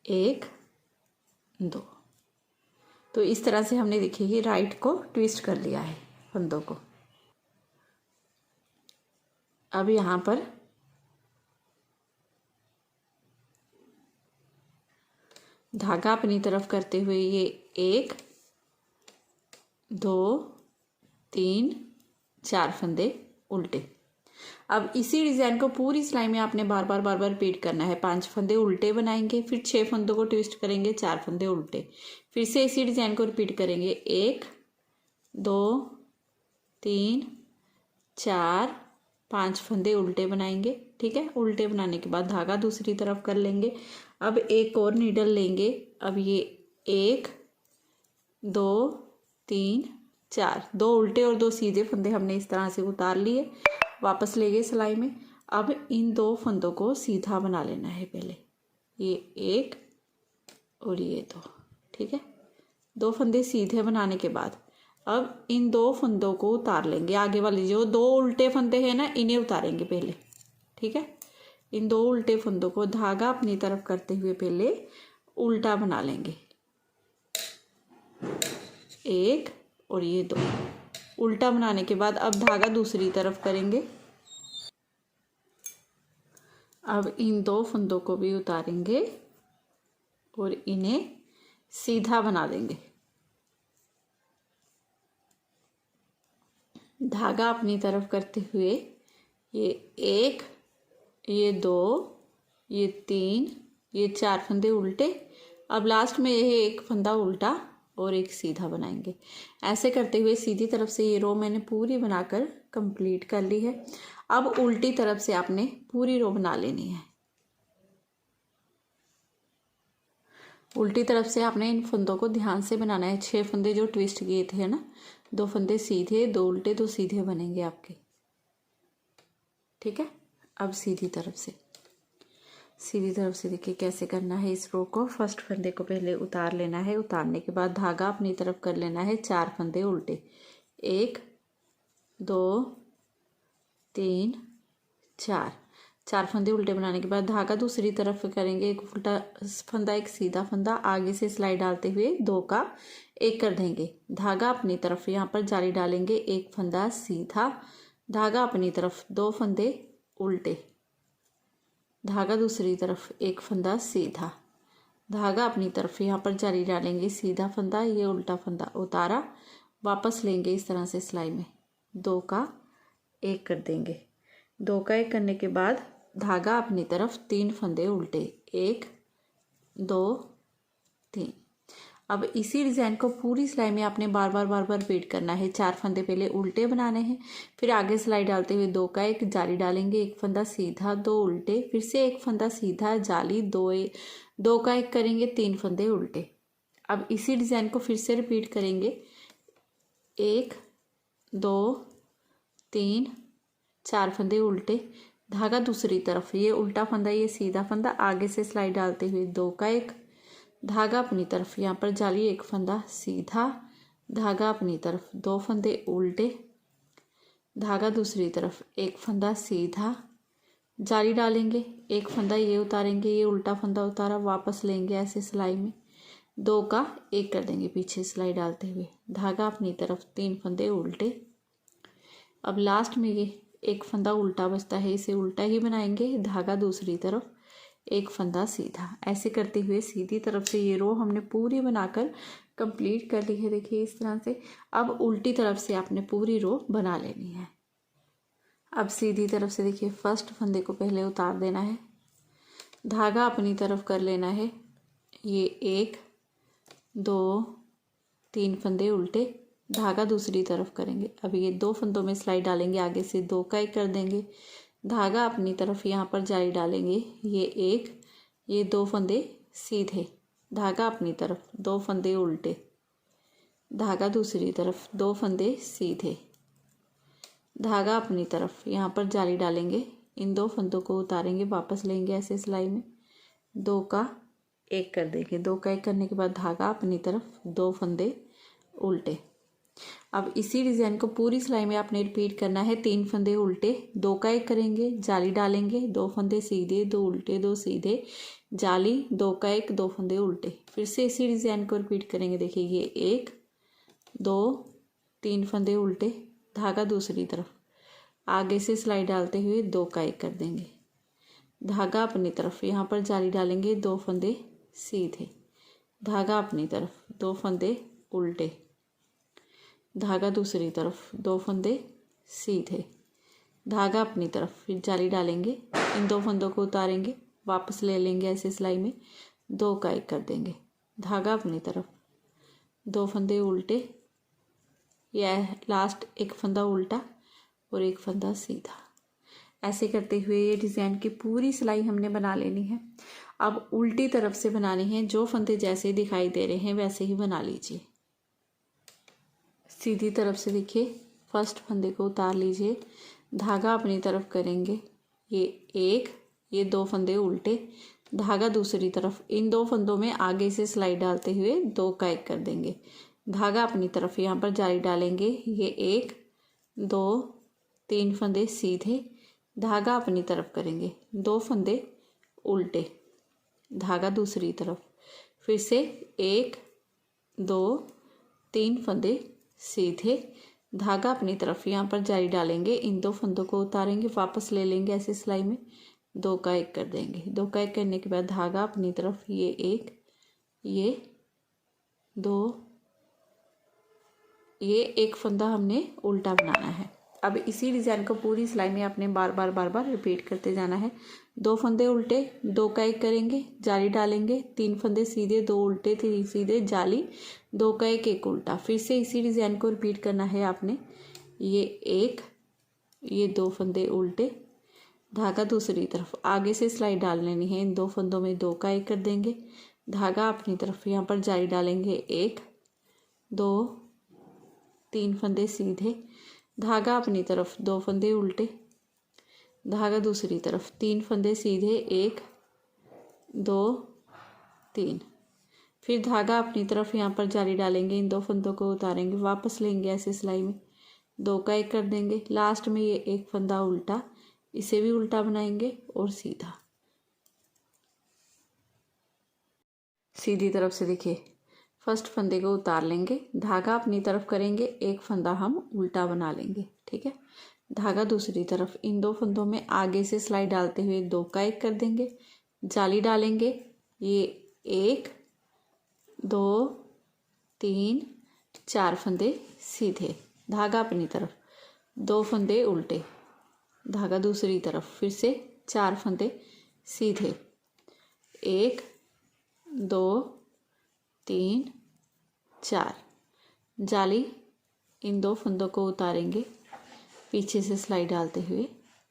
1 2। तो इस तरह से हमने देखिए राइट को ट्विस्ट कर लिया है फंदों को। अब यहाँ पर धागा अपनी तरफ करते हुए ये 1 2 3 4 फंदे उल्टे। अब इसी डिज़ाइन को पूरी सिलाई में आपने बार बार रिपीट करना है। 5 फंदे उल्टे बनाएंगे, फिर 6 फंदों को ट्विस्ट करेंगे, 4 फंदे उल्टे, फिर से इसी डिज़ाइन को रिपीट करेंगे, 1 2 3 4 5 फंदे उल्टे बनाएंगे। ठीक है, उल्टे बनाने के बाद धागा दूसरी तरफ कर लेंगे। अब एक और नीडल लेंगे, अब ये 1 2 3 4, 2 उल्टे और 2 सीधे फंदे हमने इस तरह से उतार लिए, वापस ले गए सिलाई में। अब इन 2 फंदों को सीधा बना लेना है पहले, ये 1 और ये 2। ठीक है, 2 फंदे सीधे बनाने के बाद अब इन 2 फंदों को उतार लेंगे, आगे वाले जो 2 उल्टे फंदे हैं ना इन्हें उतारेंगे पहले। ठीक है, इन 2 उल्टे फंदों को धागा अपनी तरफ करते हुए पहले उल्टा बना लेंगे, 1 और ये 2। उल्टा बनाने के बाद अब धागा दूसरी तरफ करेंगे, अब इन 2 फंदों को भी उतारेंगे और इन्हें सीधा बना देंगे, धागा अपनी तरफ करते हुए ये 1, ये 2, ये 3, ये 4 फंदे उल्टे। अब लास्ट में यह एक फंदा उल्टा और एक सीधा बनाएंगे। ऐसे करते हुए सीधी तरफ से ये रो मैंने पूरी बनाकर कंप्लीट कर ली है। अब उल्टी तरफ से आपने पूरी रो बना लेनी है। उल्टी तरफ से आपने इन फंदों को ध्यान से बनाना है। 6 फंदे जो ट्विस्ट किए थे ना, 2 फंदे सीधे, 2 उल्टे, 2 सीधे बनेंगे आपके। ठीक है। अब सीधी तरफ से देखिए कैसे करना है इस रो को। फर्स्ट फंदे को पहले उतार लेना है। उतारने के बाद धागा अपनी तरफ कर लेना है 4 फंदे उल्टे। 1, 2, 3, 4 फंदे उल्टे बनाने के बाद धागा दूसरी तरफ करेंगे। एक उल्टा फंदा, एक सीधा फंदा, आगे से सिलाई डालते हुए 2 का 1 कर देंगे। धागा अपनी तरफ यहाँ पर जाली डालेंगे। 1 फंदा सीधा, धागा अपनी तरफ, 2 फंदे उल्टे, धागा दूसरी तरफ, 1 फंदा सीधा, धागा अपनी तरफ, यहाँ पर जाली डालेंगे। सीधा फंदा, ये उल्टा फंदा उतारा, वापस लेंगे इस तरह से सिलाई में। 2 का 1 कर देंगे। 2 का 1 करने के बाद धागा अपनी तरफ, 3 फंदे उल्टे, 1, 2, 3। अब इसी डिज़ाइन को पूरी सिलाई में आपने बार बार रिपीट करना है। 4 फंदे पहले उल्टे बनाने हैं, फिर आगे सिलाई डालते हुए 2 का 1 जाली डालेंगे। 1 फंदा सीधा, 2 उल्टे, फिर से 1 फंदा सीधा, जाली, 2 का 1 करेंगे, 3 फंदे उल्टे। अब इसी डिज़ाइन को फिर से रिपीट करेंगे। 1, 2, 3, 4 फंदे उल्टे, धागा दूसरी तरफ, ये उल्टा फंदा, ये सीधा फंदा, आगे से सिलाई डालते हुए 2 का 1, धागा अपनी तरफ, यहाँ पर जाली, 1 फंदा सीधा, धागा अपनी तरफ, 2 फंदे उल्टे, धागा दूसरी तरफ, 1 फंदा सीधा, जाली डालेंगे। 1 फंदा ये उतारेंगे, ये उल्टा फंदा उतारा, वापस लेंगे ऐसे सिलाई में। 2 का 1 कर देंगे पीछे सिलाई डालते हुए, धागा अपनी तरफ, 3 फंदे उल्टे। अब लास्ट में ये 1 फंदा उल्टा बचता है, इसे उल्टा ही बनाएंगे। धागा दूसरी तरफ, 1 फंदा सीधा। ऐसे करते हुए सीधी तरफ से ये रो हमने पूरी बनाकर कंप्लीट कर ली है। देखिए इस तरह से। अब उल्टी तरफ से आपने पूरी रो बना लेनी है। अब सीधी तरफ से देखिए, फर्स्ट फंदे को पहले उतार देना है, धागा अपनी तरफ कर लेना है। ये 1, 2, 3 फंदे उल्टे, धागा दूसरी तरफ करेंगे। अब ये 2 फंदों में सिलाई डालेंगे, आगे से 2 का 1 कर देंगे, धागा अपनी तरफ, यहाँ पर जाली डालेंगे। ये 1, ये 2 फंदे सीधे, धागा अपनी तरफ, 2 फंदे उल्टे, धागा दूसरी तरफ, 2 फंदे सीधे, धागा अपनी तरफ, यहाँ पर जाली डालेंगे। इन 2 फंदों को उतारेंगे, वापस लेंगे ऐसे सिलाई में। 2 का 1 कर देंगे। 2 का 1 करने के बाद धागा अपनी तरफ, 2 फंदे उल्टे। अब इसी डिज़ाइन को पूरी सिलाई में आपने रिपीट करना है। 3 फंदे उल्टे, 2 का 1 करेंगे, जाली डालेंगे, 2 फंदे सीधे, 2 उल्टे, 2 सीधे, जाली, 2 का 1, 2 फंदे उल्टे। फिर से इसी डिज़ाइन को रिपीट करेंगे। देखिए ये 1, 2, 3 फंदे उल्टे, धागा दूसरी तरफ, आगे से सिलाई डालते हुए 2 का 1 कर देंगे, धागा अपनी तरफ, यहाँ पर जाली डालेंगे, 2 फंदे सीधे, धागा अपनी तरफ, 2 फंदे उल्टे, धागा दूसरी तरफ, 2 फंदे सीधे, धागा अपनी तरफ, फिर जाली डालेंगे। इन 2 फंदों को उतारेंगे, वापस ले लेंगे ऐसे सिलाई में। 2 का 1 कर देंगे, धागा अपनी तरफ, 2 फंदे उल्टे, यह लास्ट 1 फंदा उल्टा और 1 फंदा सीधा। ऐसे करते हुए ये डिज़ाइन की पूरी सिलाई हमने बना लेनी है। अब उल्टी तरफ से बनानी है। जो फंदे जैसे दिखाई दे रहे हैं वैसे ही बना लीजिए। सीधी तरफ से देखिए, फर्स्ट फंदे को उतार लीजिए, धागा अपनी तरफ करेंगे। ये 1, ये 2 फंदे उल्टे, धागा दूसरी तरफ, इन 2 फंदों में आगे से सिलाई डालते हुए 2 का 1 कर देंगे, धागा अपनी तरफ, यहाँ पर जाली डालेंगे। ये 1, 2, 3 फंदे सीधे, धागा अपनी तरफ करेंगे, 2 फंदे उल्टे, धागा दूसरी तरफ, फिर से 1, 2, 3 फंदे सीधे, धागा अपनी तरफ, यहाँ पर जाली डालेंगे। इन 2 फंदों को उतारेंगे, वापस ले लेंगे ऐसे सिलाई में। 2 का 1 कर देंगे। 2 का 1 करने के बाद धागा अपनी तरफ, ये 1, ये 2, ये एक फंदा हमने उल्टा बनाना है। अब इसी डिज़ाइन को पूरी सिलाई में आपने बार बार रिपीट करते जाना है। 2 फंदे उल्टे, 2 का 1 करेंगे, जाली डालेंगे, 3 फंदे सीधे, 2 उल्टे, 3 सीधे, जाली, 2 का 1, 1 उल्टा। फिर से इसी डिज़ाइन को रिपीट करना है आपने। ये 1, ये 2 फंदे उल्टे, धागा दूसरी तरफ, आगे से सिलाई डाल लेनी है। इन 2 फंदों में 2 का 1 कर देंगे, धागा अपनी तरफ, यहाँ पर जाली डालेंगे, 1 2 3 फंदे सीधे, धागा अपनी तरफ, 2 फंदे उल्टे, धागा दूसरी तरफ, 3 फंदे सीधे, 1 2 3, फिर धागा अपनी तरफ, यहाँ पर जाली डालेंगे, इन 2 फंदों को उतारेंगे, वापस लेंगे ऐसे सिलाई में, 2 का 1 कर देंगे। लास्ट में ये 1 फंदा उल्टा, इसे भी उल्टा बनाएंगे और सीधा, सीधी तरफ से देखिए फर्स्ट फंदे को उतार लेंगे, धागा अपनी तरफ करेंगे, 1 फंदा हम उल्टा बना लेंगे। ठीक है, धागा दूसरी तरफ, इन 2 फंदों में आगे से सिलाई डालते हुए 2 का 1 कर देंगे, जाली डालेंगे, ये 1 2 3 4 फंदे सीधे, धागा अपनी तरफ, 2 फंदे उल्टे, धागा दूसरी तरफ, फिर से 4 फंदे सीधे, 1 2 3 4, जाली, इन 2 फंदों को उतारेंगे, पीछे से सिलाई डालते हुए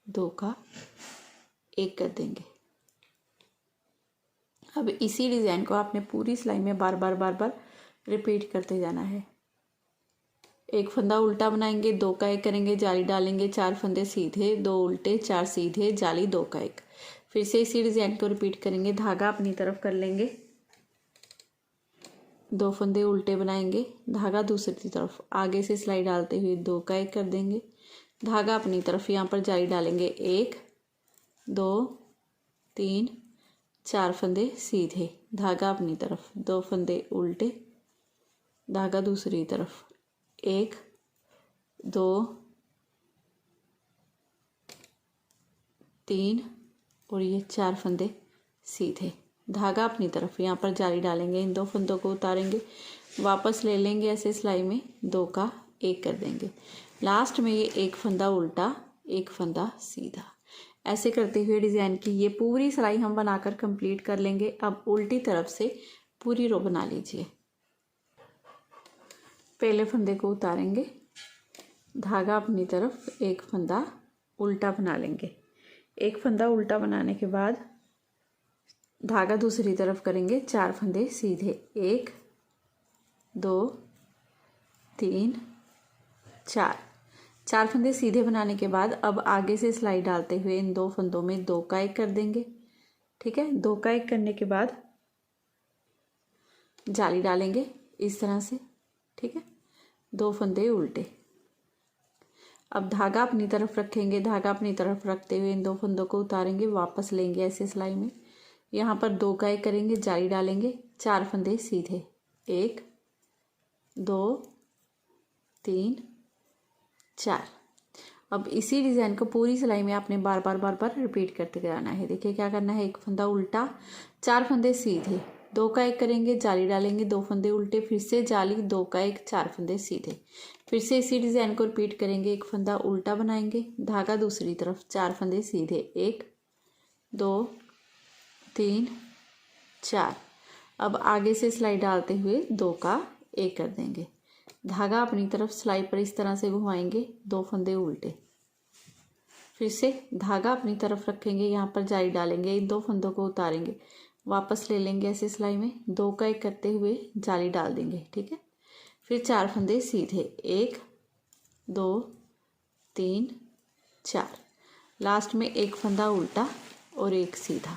2 का 1 कर देंगे। अब इसी डिज़ाइन को आपने पूरी सिलाई में बार बार रिपीट करते जाना है। 1 फंदा उल्टा बनाएंगे, 2 का 1 करेंगे, जाली डालेंगे, 4 फंदे सीधे, 2 उल्टे, 4 सीधे, जाली, 2 का 1, फिर से इसी डिज़ाइन को रिपीट करेंगे, धागा अपनी तरफ कर लेंगे, 2 फंदे उल्टे बनाएंगे, धागा दूसरी तरफ, आगे से सिलाई डालते हुए 2 का 1 कर देंगे, धागा अपनी तरफ, यहाँ पर जाली डालेंगे, 1 2 3 4 फंदे सीधे, धागा अपनी तरफ, 2 फंदे उल्टे, धागा दूसरी तरफ, 1 2 3 और ये 4 फंदे सीधे, धागा अपनी तरफ, यहाँ पर जाली डालेंगे, इन 2 फंदों को उतारेंगे, वापस ले लेंगे ऐसे सिलाई में, 2 का 1 कर देंगे। लास्ट में ये 1 फंदा उल्टा, 1 फंदा सीधा, ऐसे करते हुए डिज़ाइन की ये पूरी सिलाई हम बनाकर कंप्लीट कर लेंगे। अब उल्टी तरफ से पूरी रो बना लीजिए। पहले फंदे को उतारेंगे, धागा अपनी तरफ, 1 फंदा उल्टा बना लेंगे, 1 फंदा उल्टा बनाने के बाद धागा दूसरी तरफ करेंगे, 4 फंदे सीधे, 1 2 3 4 फंदे सीधे बनाने के बाद अब आगे से सिलाई डालते हुए इन 2 फंदों में 2 का 1 कर देंगे। ठीक है, 2 का 1 करने के बाद जाली डालेंगे इस तरह से। ठीक है, 2 फंदे उल्टे, अब धागा अपनी तरफ रखेंगे, धागा अपनी तरफ रखते हुए इन 2 फंदों को उतारेंगे, वापस लेंगे ऐसे सिलाई में, यहाँ पर 2 का 1 करेंगे, जाली डालेंगे, 4 फंदे सीधे, 1 2 3 4। अब इसी डिज़ाइन को पूरी सिलाई में आपने बार बार रिपीट करते जाना है। देखिए क्या करना है, 1 फंदा उल्टा, 4 फंदे सीधे, 2 का 1 करेंगे, जाली डालेंगे, 2 फंदे उल्टे, फिर से जाली, 2 का 1, 4 फंदे सीधे, फिर से इसी डिज़ाइन को रिपीट करेंगे, 1 फंदा उल्टा बनाएंगे, धागा दूसरी तरफ, 4 फंदे सीधे, 1 2 3 4। अब आगे से सिलाई डालते हुए 2 का 1 कर देंगे, धागा अपनी तरफ सिलाई पर इस तरह से घुमाएंगे, 2 फंदे उल्टे, फिर से धागा अपनी तरफ रखेंगे, यहाँ पर जाली डालेंगे, इन 2 फंदों को उतारेंगे, वापस ले लेंगे ऐसे सिलाई में, 2 का 1 करते हुए जाली डाल देंगे। ठीक है, फिर 4 फंदे सीधे, 1 2 3 4, लास्ट में 1 फंदा उल्टा और 1 सीधा।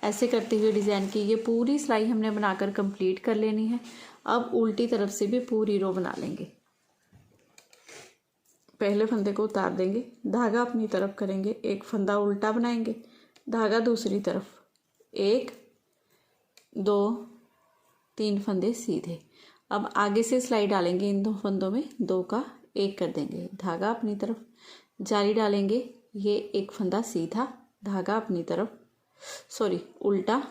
ऐसे करते हुए डिज़ाइन की ये पूरी सिलाई हमने बनाकर कंप्लीट कर लेनी है। अब उल्टी तरफ से भी पूरी रो बना लेंगे। पहले फंदे को उतार देंगे, धागा अपनी तरफ करेंगे, 1 फंदा उल्टा बनाएंगे, धागा दूसरी तरफ, 1 2 3 फंदे सीधे। अब आगे से सिलाई डालेंगे, इन 2 फंदों में 2 का 1 कर देंगे, धागा अपनी तरफ, जाली डालेंगे, ये 1 फंदा सीधा, धागा अपनी तरफ, उल्टा,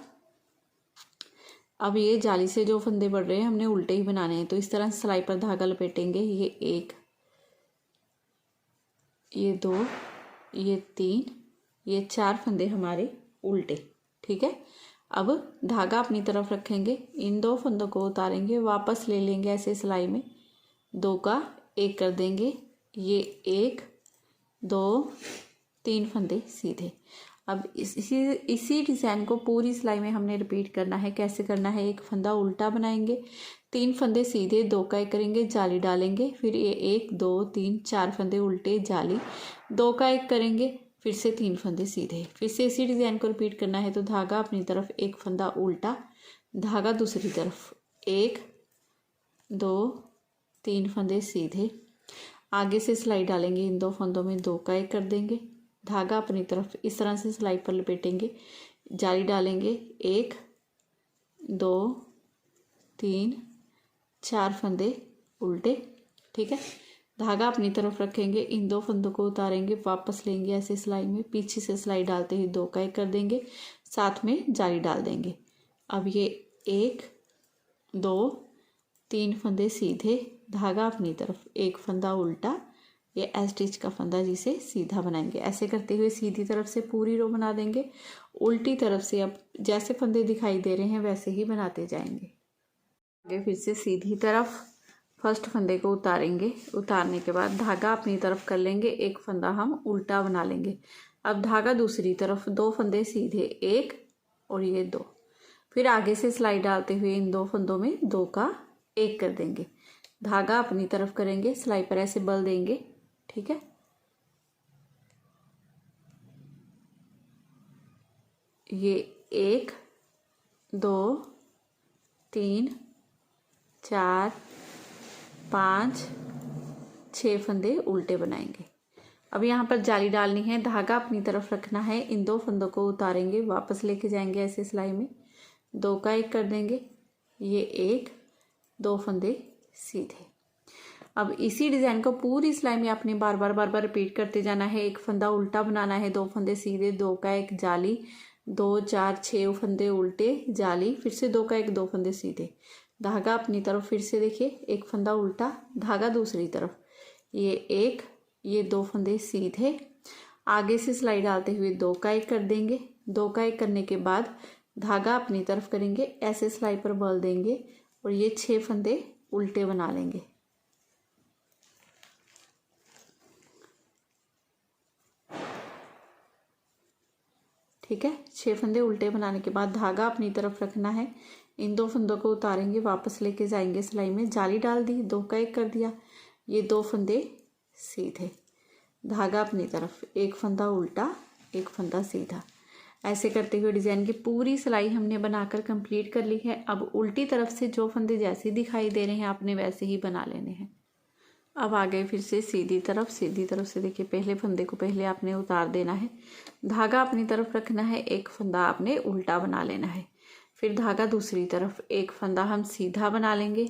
अब ये जाली से जो फंदे बढ़ रहे हैं हमने उल्टे ही बनाने हैं। तो इस तरह से सिलाई पर धागा लपेटेंगे। ये 1, ये 2, ये 3, ये 4 फंदे हमारे उल्टे। ठीक है। अब धागा अपनी तरफ रखेंगे, इन 2 फंदों को उतारेंगे, वापस ले लेंगे ऐसे सिलाई में, 2 का 1 कर देंगे। ये 1, 2, 3 फंदे सीधे। अब इसी डिज़ाइन को पूरी सिलाई में हमने रिपीट करना है। कैसे करना है? एक फंदा उल्टा बनाएंगे, 3 फंदे सीधे, 2 का 1 करेंगे, जाली डालेंगे, फिर ये 1, 2, 3, 4 फंदे उल्टे, जाली, 2 का 1 करेंगे, फिर से 3 फंदे सीधे। फिर से इसी डिज़ाइन को रिपीट करना है। तो धागा अपनी तरफ, एक फंदा उल्टा, धागा दूसरी तरफ, 1, 2, 3 फंदे सीधे, आगे से सिलाई डालेंगे, इन 2 फंदों में 2 का 1 कर देंगे, धागा अपनी तरफ इस तरह से सिलाई पर लपेटेंगे, जाली डालेंगे, 1, 2, 3, 4 फंदे उल्टे। ठीक है। धागा अपनी तरफ रखेंगे, इन 2 फंदों को उतारेंगे, वापस लेंगे ऐसे सिलाई में, पीछे से सिलाई डालते ही 2 का 1 कर देंगे, साथ में जाली डाल देंगे। अब ये 1, 2, 3 फंदे सीधे, धागा अपनी तरफ, एक फंदा उल्टा, ये एस स्टिच का फंदा जिसे सीधा बनाएंगे। ऐसे करते हुए सीधी तरफ से पूरी रो बना देंगे, उल्टी तरफ से अब जैसे फंदे दिखाई दे रहे हैं वैसे ही बनाते जाएंगे। आगे फिर से सीधी तरफ फर्स्ट फंदे को उतारेंगे, उतारने के बाद धागा अपनी तरफ कर लेंगे, एक फंदा हम उल्टा बना लेंगे। अब धागा दूसरी तरफ, 2 फंदे सीधे, 1 और ये 2, फिर आगे से सिलाई डालते हुए इन 2 फंदों में 2 का 1 कर देंगे, धागा अपनी तरफ करेंगे, सिलाई पर ऐसे बल देंगे। ठीक है। ये 1, 2, 3, 4, 5, 6 फंदे उल्टे बनाएंगे। अब यहाँ पर जाली डालनी है, धागा अपनी तरफ रखना है, इन 2 फंदों को उतारेंगे, वापस लेके जाएंगे ऐसे सिलाई में, 2 का 1 कर देंगे, ये 1, 2 फंदे सीधे। अब इसी डिज़ाइन को पूरी सिलाई में आपने बार बार रिपीट करते जाना है। एक फंदा उल्टा बनाना है, 2 फंदे सीधे, 2 का 1 जाली, 2, 4, 6 फंदे उल्टे, जाली, फिर से 2 का 1, 2 फंदे सीधे, धागा अपनी तरफ, फिर से देखिए एक फंदा उल्टा, धागा दूसरी तरफ, ये 1, ये 2 फंदे सीधे, आगे से सिलाई डालते हुए 2 का 1 कर देंगे, 2 का 1 करने के बाद धागा अपनी तरफ करेंगे, ऐसे सिलाई पर बल देंगे और ये 6 फंदे उल्टे बना लेंगे। ठीक है। 6 फंदे उल्टे बनाने के बाद धागा अपनी तरफ रखना है, इन 2 फंदों को उतारेंगे, वापस लेके जाएंगे सिलाई में, जाली डाल दी, 2 का 1 कर दिया, ये 2 फंदे सीधे, धागा अपनी तरफ, एक फंदा उल्टा, एक फंदा सीधा। ऐसे करते हुए डिज़ाइन की पूरी सिलाई हमने बनाकर कंप्लीट कर ली है। अब उल्टी तरफ से जो फंदे जैसे दिखाई दे रहे हैं आपने वैसे ही बना लेने हैं। अब आ गए फिर से सीधी तरफ से देखिए पहले फंदे को पहले आपने उतार देना है, धागा अपनी तरफ रखना है, एक फंदा आपने उल्टा बना लेना है, फिर धागा दूसरी तरफ, एक फंदा हम सीधा बना लेंगे,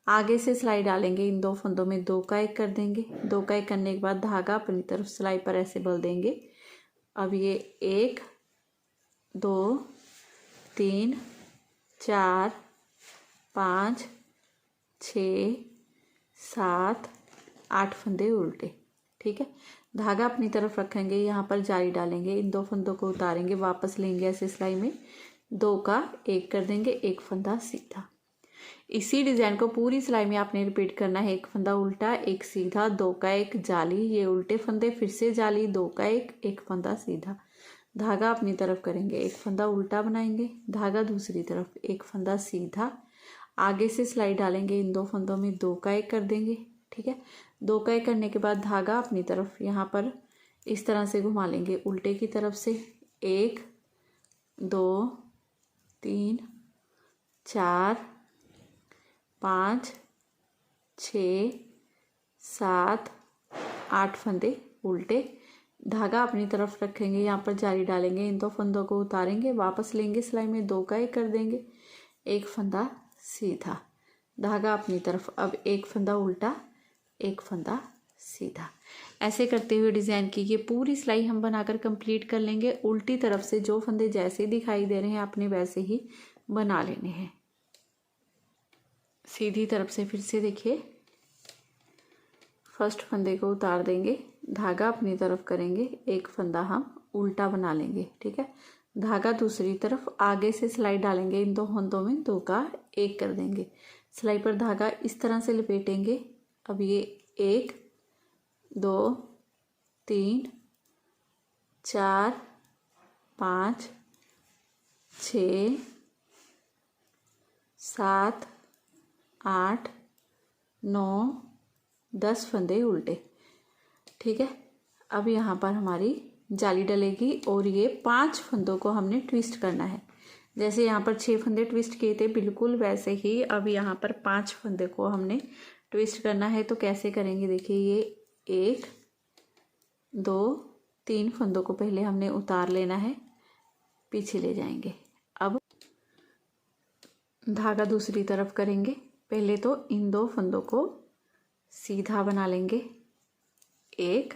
आगे से सिलाई डालेंगे, इन 2 फंदों में 2 का 1 कर देंगे, 2 का 1 करने के बाद धागा अपनी तरफ सिलाई पर ऐसे बल देंगे। अब ये 1, 2, 3, 4, 5, 6, 7, 8 फंदे उल्टे। ठीक है। धागा अपनी तरफ रखेंगे, यहाँ पर जाली डालेंगे, इन 2 फंदों को उतारेंगे, वापस लेंगे ऐसे सिलाई में, 2 का 1 कर देंगे, एक फंदा सीधा। इसी डिज़ाइन को पूरी सिलाई में आपने रिपीट करना है, एक फंदा उल्टा, एक सीधा, 2 का 1 जाली, ये उल्टे फंदे, फिर से जाली, 2 का 1, एक फंदा सीधा, धागा अपनी तरफ करेंगे, एक फंदा उल्टा बनाएंगे, धागा दूसरी तरफ, एक फंदा सीधा, आगे से सिलाई डालेंगे, इन 2 फंदों में 2 का 1 कर देंगे। ठीक है। 2 का 1 करने के बाद धागा अपनी तरफ यहाँ पर इस तरह से घुमा लेंगे, उल्टे की तरफ से, 1, 2, 3, 4, 5, 6, 7, 8 फंदे उल्टे, धागा अपनी तरफ रखेंगे, यहाँ पर जाली डालेंगे, इन 2 फंदों को उतारेंगे, वापस लेंगे सिलाई में, 2 का 1 कर देंगे, एक फंदा सीधा, धागा अपनी तरफ, अब एक फंदा उल्टा, एक फंदा सीधा। ऐसे करते हुए डिज़ाइन की ये पूरी सिलाई हम बनाकर कंप्लीट कर लेंगे। उल्टी तरफ से जो फंदे जैसे दिखाई दे रहे हैं आपने वैसे ही बना लेने हैं। सीधी तरफ से फिर से देखिए फर्स्ट फंदे को उतार देंगे, धागा अपनी तरफ करेंगे, एक फंदा हम उल्टा बना लेंगे। ठीक है, धागा दूसरी तरफ आगे से सिलाई डालेंगे, इन दो फंदों में 2 का 1 कर देंगे। सिलाई पर धागा इस तरह से लपेटेंगे। अब ये 1 2 3 4 5 6 7 8 9 10 फंदे उल्टे। ठीक है, अब यहाँ पर हमारी जाली डलेगी और ये 5 फंदों को हमने ट्विस्ट करना है। जैसे यहाँ पर 6 फंदे ट्विस्ट किए थे बिल्कुल वैसे ही अब यहाँ पर 5 फंदे को हमने ट्विस्ट करना है। तो कैसे करेंगे देखिए, ये 1 2 3 फंदों को पहले हमने उतार लेना है, पीछे ले जाएंगे। अब धागा दूसरी तरफ करेंगे, पहले तो इन 2 फंदों को सीधा बना लेंगे, 1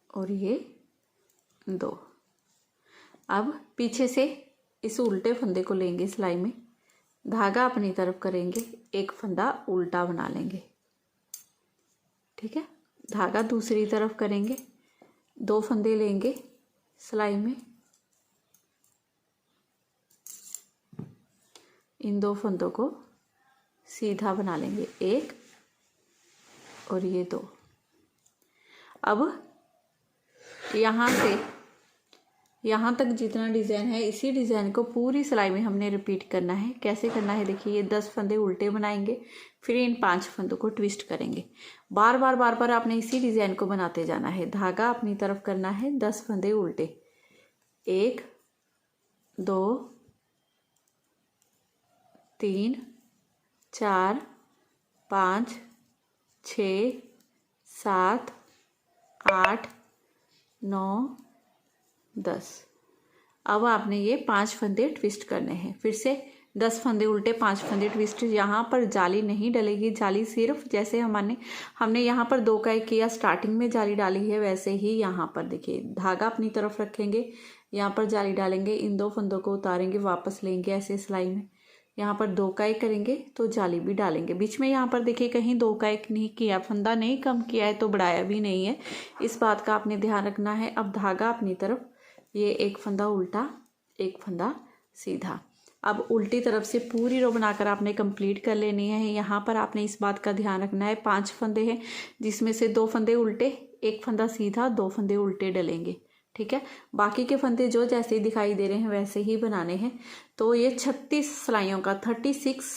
और ये 2। अब पीछे से इस उल्टे फंदे को लेंगे सिलाई में, धागा अपनी तरफ करेंगे, एक फंदा उल्टा बना लेंगे। ठीक है, धागा दूसरी तरफ करेंगे, 2 फंदे लेंगे सिलाई में, इन 2 फंदों को सीधा बना लेंगे, 1 और ये 2। अब यहाँ से यहाँ तक जितना डिज़ाइन है इसी डिज़ाइन को पूरी सिलाई में हमने रिपीट करना है। कैसे करना है देखिए, ये 10 फंदे उल्टे बनाएंगे, फिर इन 5 फंदों को ट्विस्ट करेंगे। बार बार आपने इसी डिज़ाइन को बनाते जाना है। धागा अपनी तरफ करना है, 10 फंदे उल्टे, 1 2 3 4 5 6 7 8 9 10। अब आपने ये 5 फंदे ट्विस्ट करने हैं, फिर से 10 फंदे उल्टे, 5 फंदे ट्विस्ट। यहाँ पर जाली नहीं डलेगी, जाली सिर्फ जैसे हमने यहाँ पर 2 का 1 किया, स्टार्टिंग में जाली डाली है, वैसे ही यहाँ पर देखिए धागा अपनी तरफ रखेंगे, यहाँ पर जाली डालेंगे, इन 2 फंदों को उतारेंगे, वापस लेंगे ऐसे सिलाई में, यहाँ पर 2 का 1 करेंगे तो जाली भी डालेंगे। बीच में यहाँ पर देखिए कहीं 2 का 1 नहीं किया, फंदा नहीं कम किया है तो बढ़ाया भी नहीं है, इस बात का आपने ध्यान रखना है। अब धागा अपनी तरफ, ये एक फंदा उल्टा, एक फंदा सीधा। अब उल्टी तरफ से पूरी रो बनाकर आपने कंप्लीट कर लेनी है। यहाँ पर आपने इस बात का ध्यान रखना है, 5 फंदे हैं जिसमें से 2 फंदे उल्टे, एक फंदा सीधा, 2 फंदे उल्टे डलेंगे। ठीक है, बाकी के फंदे जो जैसे ही दिखाई दे रहे हैं वैसे ही बनाने हैं। तो ये 36 सिलाइयों का, 36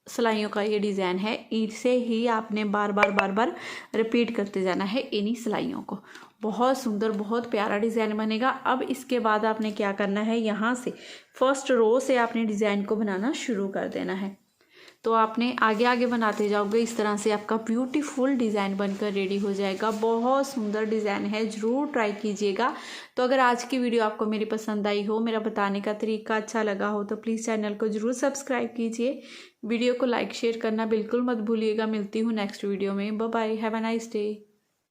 सिलाइयों का ये डिज़ाइन है। इसे ही आपने बार बार रिपीट करते जाना है इन्हीं सिलाइयों को। बहुत सुंदर, बहुत प्यारा डिज़ाइन बनेगा। अब इसके बाद आपने क्या करना है, यहाँ से फर्स्ट रो से आपने डिज़ाइन को बनाना शुरू कर देना है। तो आपने आगे आगे बनाते जाओगे, इस तरह से आपका ब्यूटीफुल डिज़ाइन बनकर रेडी हो जाएगा। बहुत सुंदर डिज़ाइन है, ज़रूर ट्राई कीजिएगा। तो अगर आज की वीडियो आपको मेरी पसंद आई हो, मेरा बताने का तरीका अच्छा लगा हो, तो प्लीज़ चैनल को ज़रूर सब्सक्राइब कीजिए। वीडियो को लाइक शेयर करना बिल्कुल मत भूलिएगा। मिलती हूँ नेक्स्ट वीडियो में। Bye bye, have a nice day.